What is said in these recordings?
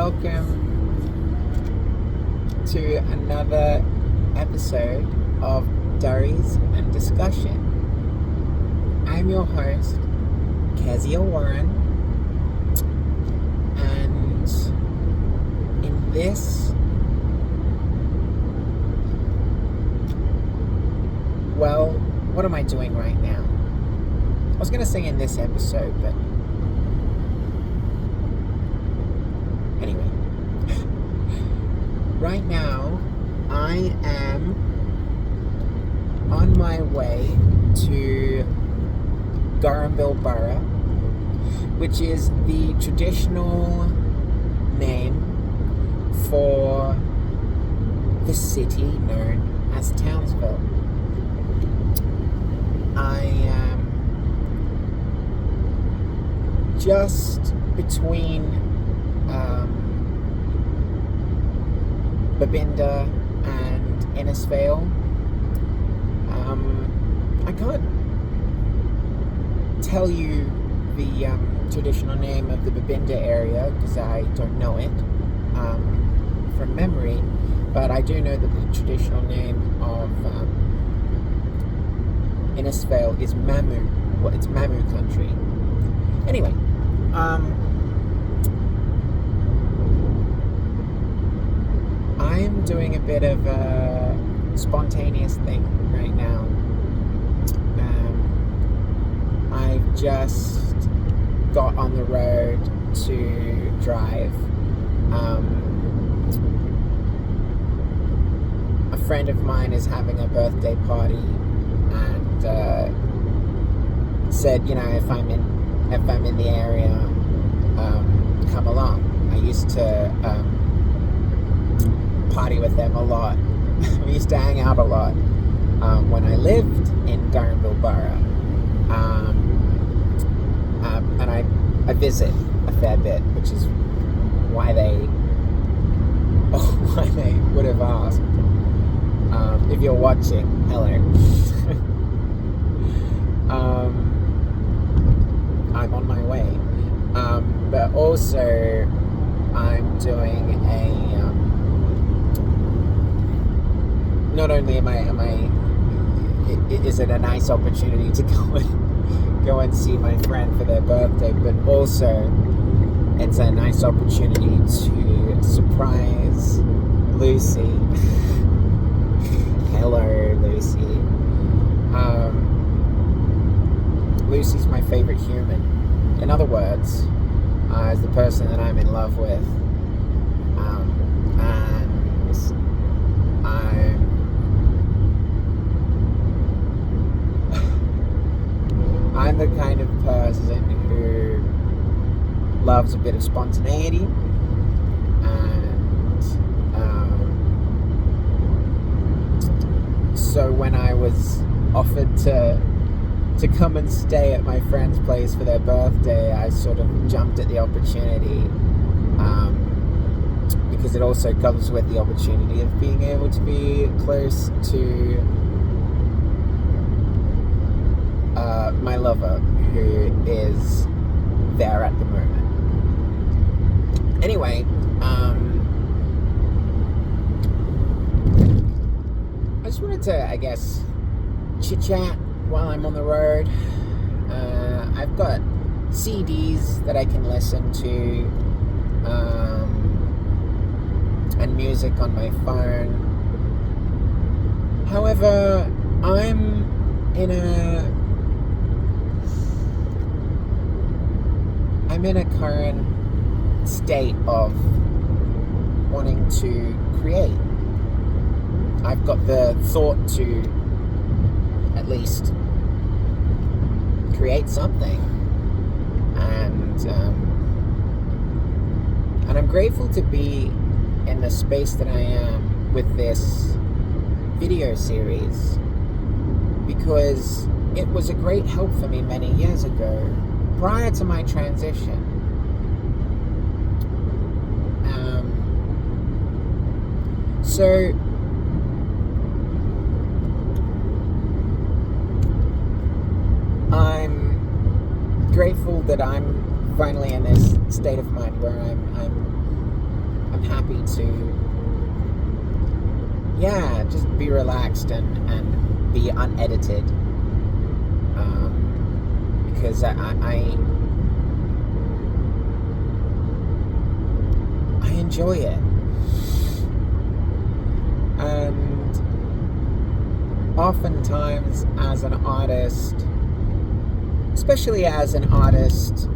welcome to another episode of Durries and Discussion. I'm your host, Kezia Warren, and in this, well, what am I doing right now? I was going to say in this episode, but anyway. Right now, I am on my way to Gurambilbarra, which is the traditional name for the city known as Townsville. I am just between Babinda and Innisfail. I can't tell you the traditional name of the Babinda area because I don't know it from memory, but I do know that the traditional name of Innisfail is Mamu. Well, it's Mamu country. Anyway, I'm doing a bit of a spontaneous thing right now. I've just got on the road to drive. A friend of mine is having a birthday party and said, you know, if I'm in the area, come along. I used to party with them a lot. We used to hang out a lot when I lived in Gurambilbarra, and I visit a fair bit, which is why they would have asked. If you're watching, hello. I'm on my way, but also I'm doing a not only is it a nice opportunity to go and see my friend for their birthday, but also it's a nice opportunity to surprise Lucy. Hello, Lucy. Lucy's my favorite human. In other words, is the person that I'm in love with. I'm the kind of person who loves a bit of spontaneity, and so when I was offered to come and stay at my friend's place for their birthday, I sort of jumped at the opportunity, because it also comes with the opportunity of being able to be close to my lover, who is there at the moment. Anyway, I just wanted to, I guess, chit-chat while I'm on the road. I've got CDs that I can listen to, and music on my phone. However, I'm in a current state of wanting to create. I've got the thought to at least create something, and I'm grateful to be in the space that I am with this video series, because it was a great help for me many years ago, prior to my transition. So I'm grateful that I'm finally in this state of mind where I'm happy to, just be relaxed and be unedited. Because I enjoy it. And oftentimes as an artist, especially as an artist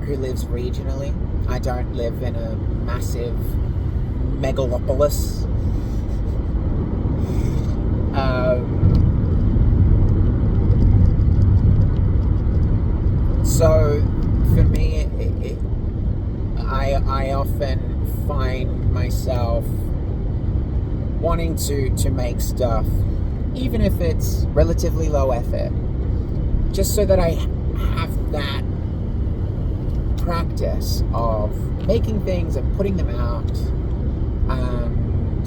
who lives regionally, I don't live in a massive megalopolis. So for me, I often find myself wanting to make stuff, even if it's relatively low effort, just so that I have that practice of making things and putting them out, and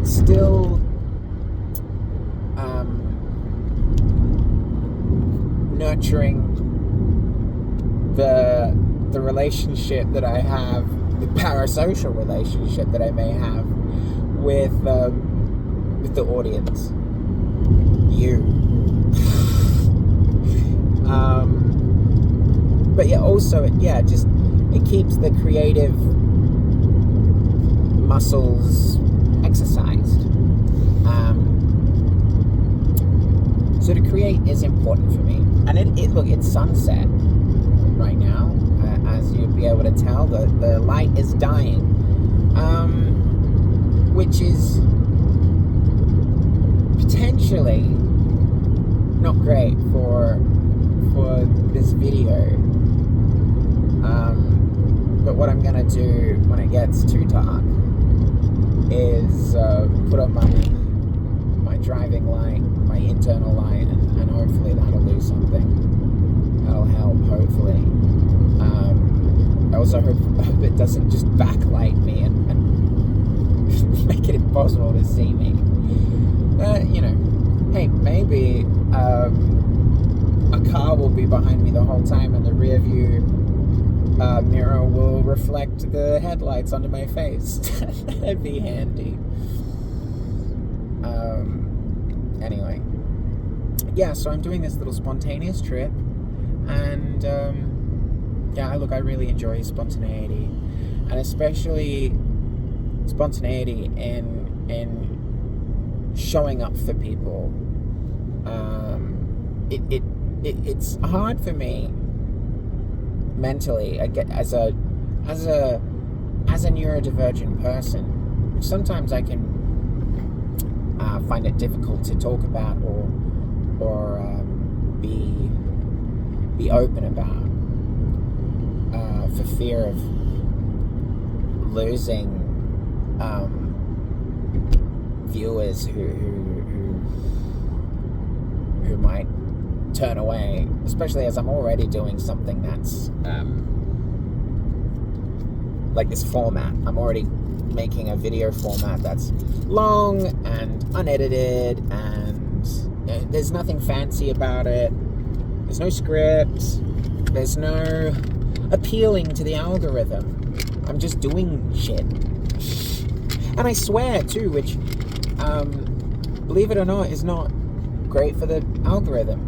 still nurturing the relationship that I have, the parasocial relationship that I may have with the audience, you. But also, just it keeps the creative muscles exercised. So to create is important for me, and look, it's sunset right now, as you'd be able to tell. The light is dying, which is potentially not great for this video. But what I'm gonna do when it gets too dark is put on my driving light, my internal light, and hopefully that'll do something. That'll help, hopefully. I also hope it doesn't just backlight me and make it impossible to see me. Hey, maybe a car will be behind me the whole time, and the rear view mirror will reflect the headlights onto my face. That'd be handy. Anyway, so I'm doing this little spontaneous trip, and look, I really enjoy spontaneity, and especially spontaneity in showing up for people. It's hard for me mentally, as a neurodivergent person. Sometimes I can find it difficult to talk about or be open about, for fear of losing viewers who might turn away, especially as I'm already doing something that's like this format. I'm already making a video format that's long and unedited, and there's nothing fancy about it. There's no script. There's no appealing to the algorithm. I'm just doing shit. And I swear too, which believe it or not, is not great for the algorithm.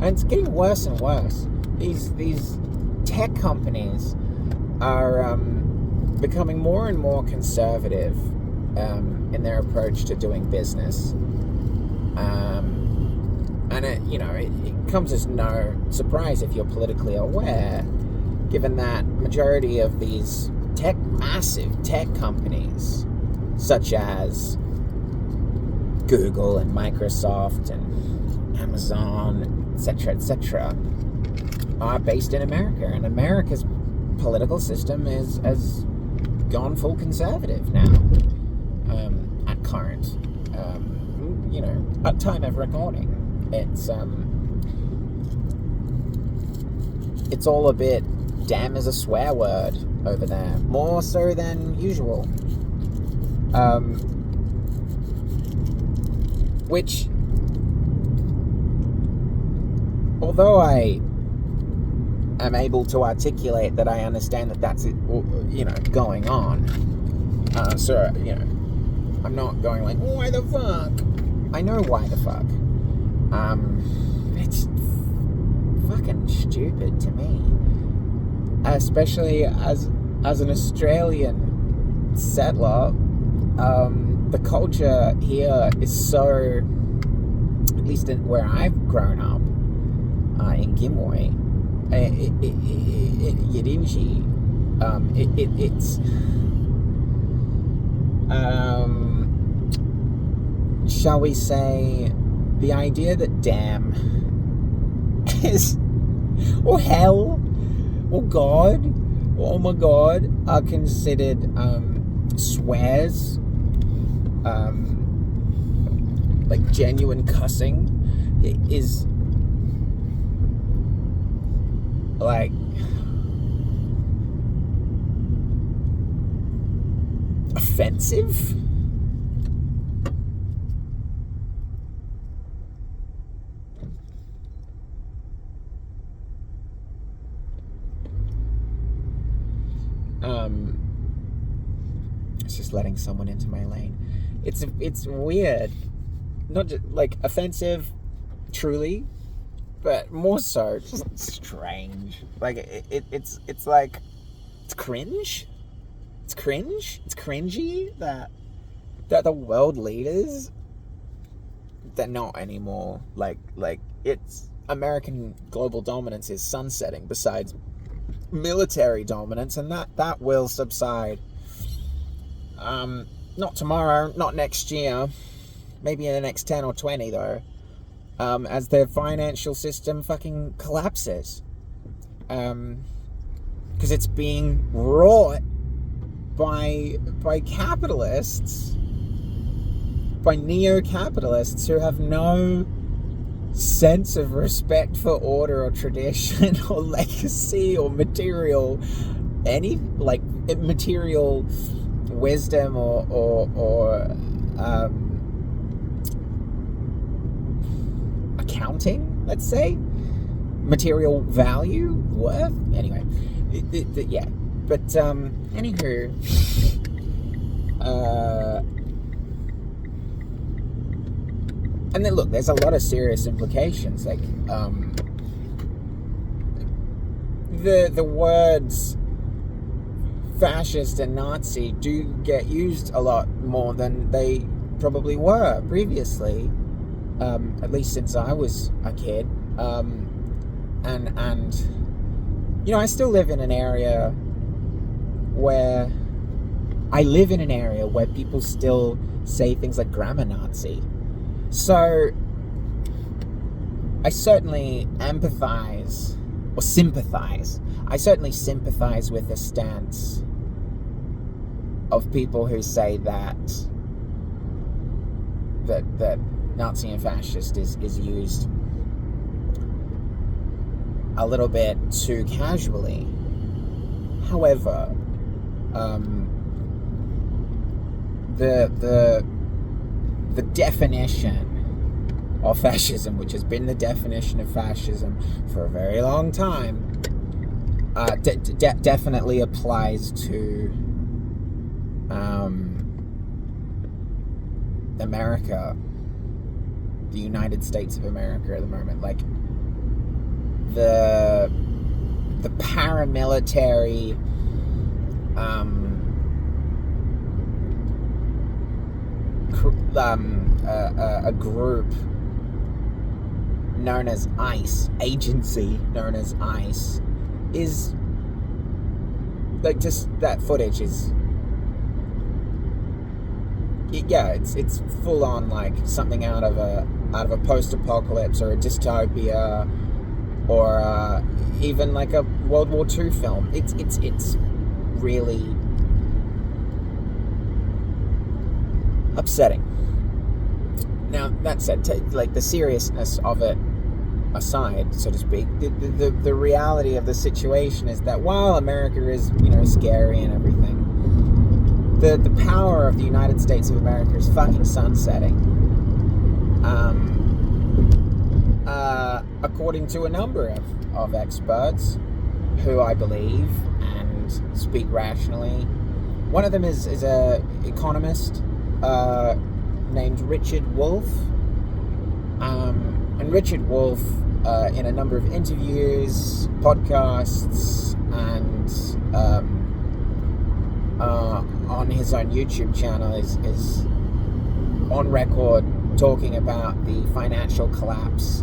And it's getting worse and worse. These tech companies are becoming more and more conservative in their approach to doing business. And it comes as no surprise if you're politically aware, given that majority of these massive tech companies, such as Google and Microsoft and Amazon, etc., are based in America, and America's political system has gone full conservative now. At current, at time of recording, it's all a bit damn is a swear word over there, more so than usual. Which, although I am able to articulate that I understand that that's, going on. So, I'm not going like, why the fuck? I know why the fuck. It's fucking stupid to me. Especially as an Australian settler, the culture here is so, at least where I've grown up, in Gimuy, Yidinji, it's shall we say, the idea that damn is, or hell, or God, or oh my God, are considered swears, like genuine cussing, is like offensive. It's just letting someone into my lane. It's weird, not just like offensive, truly, but more so just strange. Like it's like it's cringe. It's cringe. It's cringy that the world leaders, they're not anymore. Like it's American global dominance is sunsetting. Besides military dominance, and that will subside. Not tomorrow, not next year, maybe in the next 10 or 20 though, as their financial system fucking collapses, because it's being wrought by capitalists, by neo-capitalists who have no sense of respect for order or tradition or legacy or material wisdom or accounting, let's say, material value, worth. Anyway, yeah. But anywho, and then look, there's a lot of serious implications. Like the words fascist and Nazi do get used a lot more than they probably were previously, at least since I was a kid. And I still live in an area where people still say things like grammar Nazi. So I certainly empathize or sympathize. I certainly sympathize with the stance of people who say that Nazi and fascist is used a little bit too casually. However, the definition of fascism, which has been the definition of fascism for a very long time, definitely applies to America, the United States of America at the moment. Like the paramilitary a group known as ICE, agency known as ICE, is like, just that footage is, it's full on like something out of a post-apocalypse or a dystopia, or even like a World War II film. It's really upsetting. Now, that said, like the seriousness of it aside, so to speak, the reality of the situation is that while America is, scary and everything, the power of the United States of America is fucking sunsetting. According to a number of experts, who I believe and speak rationally. One of them is a economist named Richard Wolff. And Richard Wolff, in a number of interviews, podcasts, and on his own YouTube channel, is on record talking about the financial collapse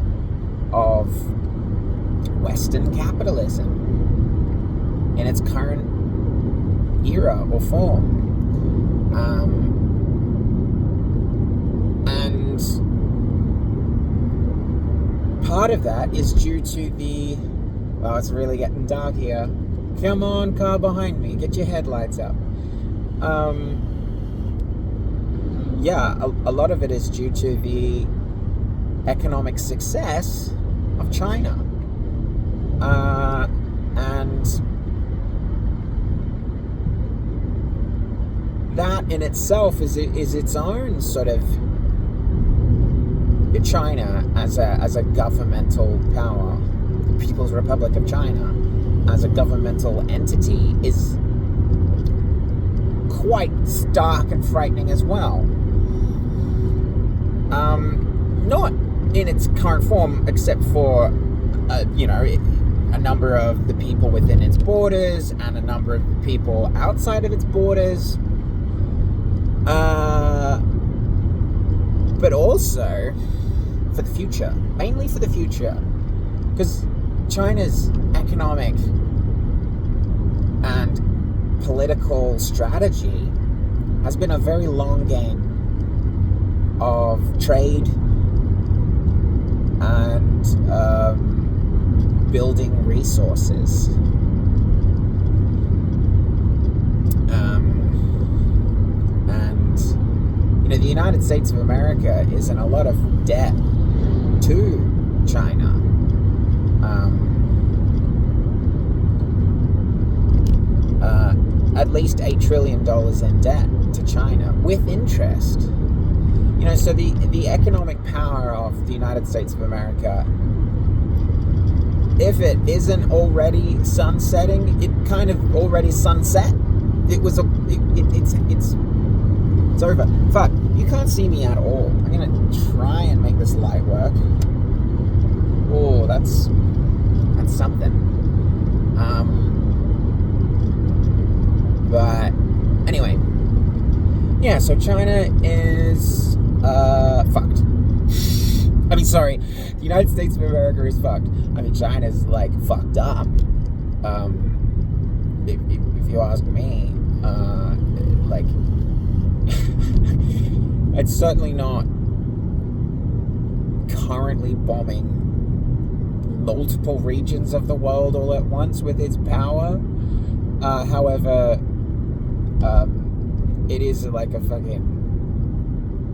of Western capitalism in its current era or form. And part of that is due to the... Well, it's really getting dark here. Come on, car behind me. Get your headlights up. A lot of it is due to the economic success of China. And that in itself is its own sort of... China as a governmental power, the People's Republic of China as a governmental entity, is quite stark and frightening as well. Not in its current form, except for a number of the people within its borders and a number of people outside of its borders, but also for the future, mainly for the future, because China's economic and political strategy has been a very long game of trade and building resources. And the United States of America is in a lot of debt to China. At least $8 trillion in debt to China with interest. So the economic power of the United States of America, if it isn't already sunsetting, it kind of already sunset. It's over. Fuck, you can't see me at all. I'm gonna try and make this light work. Oh, that's something. But anyway, yeah. So China is fucked. I mean, sorry, the United States of America is fucked. I mean, China's like fucked up. If you ask me, like, it's certainly not currently bombing multiple regions of the world all at once with its power. However, it is like a fucking...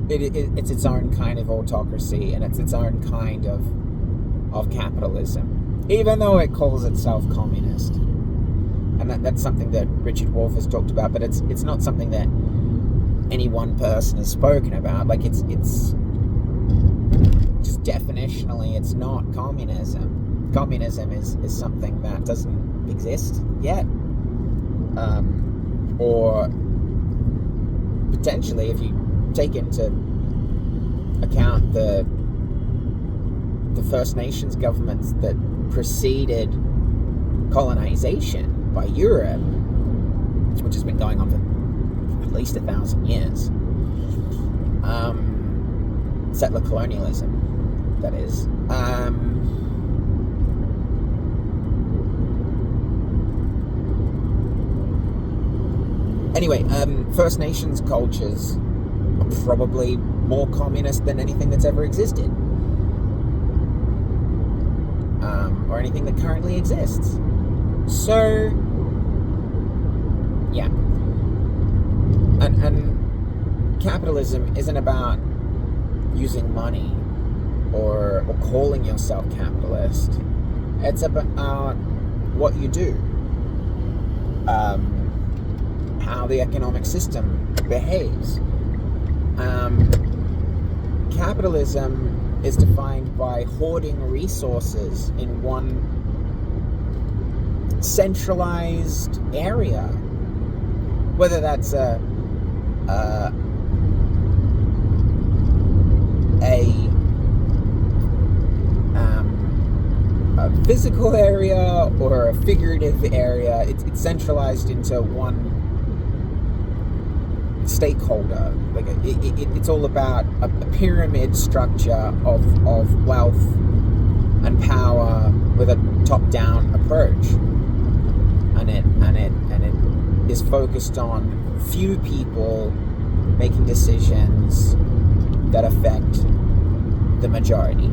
It's its own kind of autocracy, and it's its own kind of capitalism, even though it calls itself communist. And that's something that Richard Wolff has talked about, but it's not something that any one person has spoken about. Like, it's just definitionally, it's not communism. Communism is something that doesn't exist yet. Or potentially, if you take into account the First Nations governments that preceded colonization by Europe, which has been going on for at least 1,000 years. Settler colonialism, that is. Anyway, First Nations cultures are probably more communist than anything that's ever existed. Or anything that currently exists. So, yeah. And capitalism isn't about using money or calling yourself capitalist. It's about what you do. How the economic system behaves. Capitalism is defined by hoarding resources in one centralized area, whether that's a physical area or a figurative area. It's centralized into one stakeholder. Like it's all about a pyramid structure of wealth and power with a top-down approach, and it is focused on few people making decisions that affect the majority.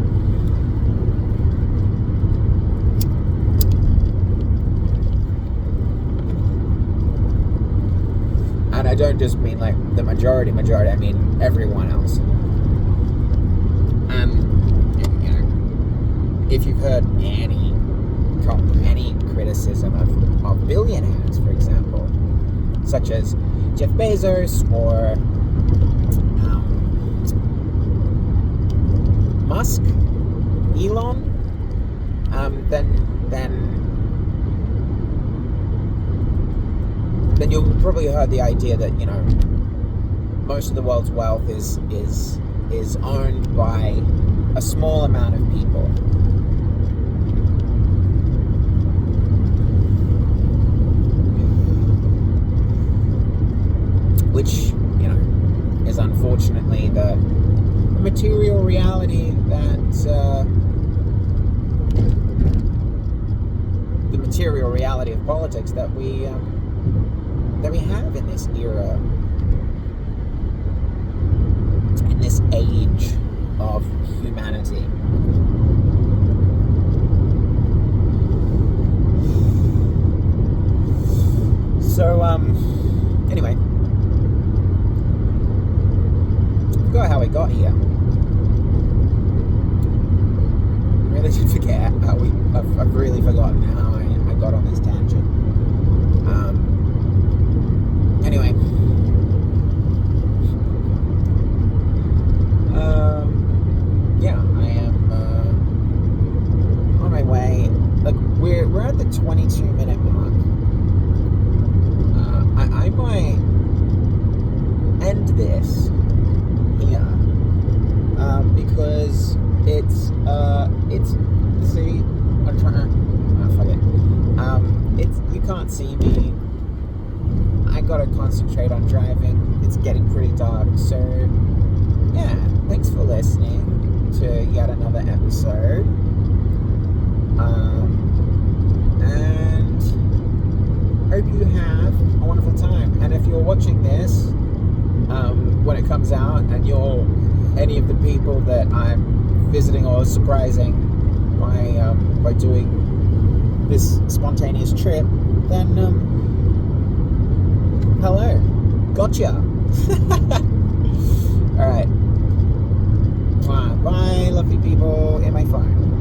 And I don't just mean like the majority, I mean everyone else. And if you've heard any criticism of billionaires, for example, such as Jeff Bezos or Musk, Elon, then you'll probably heard the idea that most of the world's wealth is owned by a small amount of people. Which, is unfortunately the material reality that the material reality of politics that we have in this era, in this age of humanity. So, anyway, I forgot how we got here. I really did forget how I've really forgotten how I got on this tangent. Anyway, yeah, I am on my way. Like we're at the 22-minute mark. I might end this here because it's see, I'm trying. Oh, fuck it. It's you can't see me. I gotta concentrate on driving. It's getting pretty dark, so yeah, thanks for listening to yet another episode. And hope you have a wonderful time. And if you're watching this when it comes out and you're any of the people that I'm visiting or surprising by doing this spontaneous trip, then hello. Gotcha. Alright. Bye, lovely people in my phone.